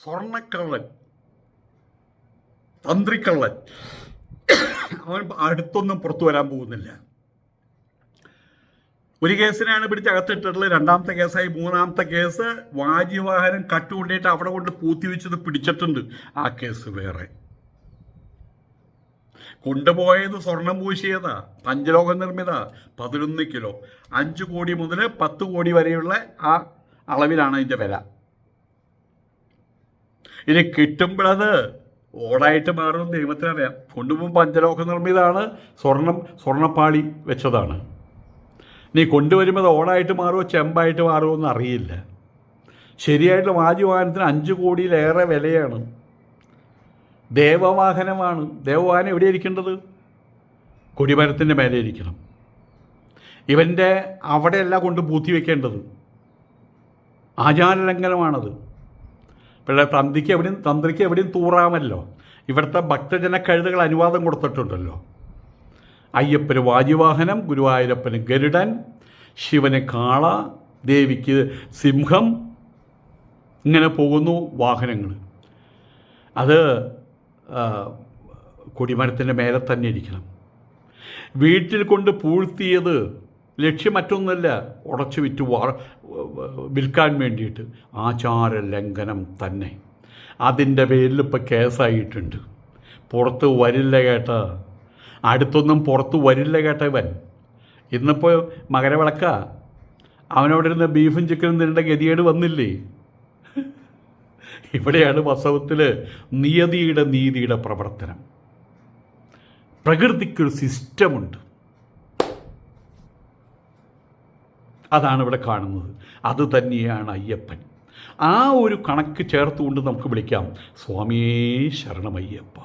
സ്വർണ്ണക്കള്ളൻ, തന്ത്രിക്കള്ളൻ, അവൻ അടുത്തൊന്നും പുറത്തു വരാൻ പോകുന്നില്ല. ഒരു കേസിനാണ് പിടിച്ച് അകത്തിട്ടിട്ടുള്ളത്. രണ്ടാമത്തെ കേസായി. മൂന്നാമത്തെ കേസ് വാജിവാഹനം കട്ടുകൊണ്ടിട്ട് അവിടെ കൊണ്ട് പൂത്തിവെച്ചത് പിടിച്ചിട്ടുണ്ട്. ആ കേസ് വേറെ. കൊണ്ടുപോയത് സ്വർണം പൂശിയതാ, പഞ്ചലോക നിർമ്മിത 11 കിലോ, 5 കോടി മുതൽ 10 കോടി വരെയുള്ള ആ അളവിലാണ് അതിൻ്റെ വില. ഇനി കിട്ടുമ്പോഴത് ഓടായിട്ട് മാറും ദൈവത്തിനറിയാം. കൊണ്ടുപോകുമ്പോൾ പഞ്ചലോക നിർമ്മിതാണ്, സ്വർണ്ണപ്പാളി വെച്ചതാണ്. നീ കൊണ്ടുവരുമ്പോൾ അത് ഓടായിട്ട് മാറുമോ ചെമ്പായിട്ട് മാറുമോ എന്ന് അറിയില്ല. ശരിയായിട്ടുള്ള വാജിവാഹനത്തിന് 5 കോടിയിലേറെ വിലയാണ്. ദേവവാഹനമാണ്. ദേവവാഹനം എവിടെ ഇരിക്കേണ്ടത്? കൊടിമരത്തിൻ്റെ മേലെ ഇരിക്കണം. ഇവൻ്റെ അവിടെയല്ല കൊണ്ട് പൂത്തി വയ്ക്കേണ്ടത്. ആചാരലംഘനമാണത്. പിന്നെ തന്ത്രിക്ക് എവിടെയും തൂറാമല്ലോ. ഇവിടുത്തെ ഭക്തജന കഴുതകൾ അനുവാദം കൊടുത്തിട്ടുണ്ടല്ലോ. അയ്യപ്പന് വാജിവാഹനം, ഗുരുവായൂരപ്പന് ഗരുഡൻ, ശിവന് കാള, ദേവിക്ക് സിംഹം, ഇങ്ങനെ പോകുന്നു വാഹനങ്ങൾ. അത് കൊടിമരത്തിൻ്റെ മേലെ തന്നെ ഇരിക്കണം. വീട്ടിൽ കൊണ്ട് പൂഴ്ത്തിയത് ലക്ഷ്യം മറ്റൊന്നുമല്ല, ഉടച്ചു വിറ്റ് വിൽക്കാൻ വേണ്ടിയിട്ട്. ആചാരലംഘനം തന്നെ. അതിൻ്റെ പേരിൽ ഇപ്പോൾ കേസായിട്ടുണ്ട്. പുറത്ത് വരില്ല കേട്ട, അടുത്തൊന്നും പുറത്ത് വരില്ല കേട്ട ഇവൻ. ഇന്നിപ്പോൾ മകരവിളക്ക, അവനവിടെ ഇരുന്ന് ബീഫും ചിക്കനും തിന്നേണ്ട ഗതികേട് വന്നില്ലേ? ഇവിടെയാണ് വാസ്തവത്തിൽ നീതിയുടെ പ്രവർത്തനം. പ്രകൃതിക്കൊരു സിസ്റ്റമുണ്ട്, അതാണ് ഇവിടെ കാണുന്നത്. അത് തന്നെയാണ് അയ്യപ്പൻ. ആ ഒരു കണക്ക് ചേർത്തുകൊണ്ട് നമുക്ക് വിളിക്കാം, സ്വാമിയേ ശരണമയ്യപ്പ.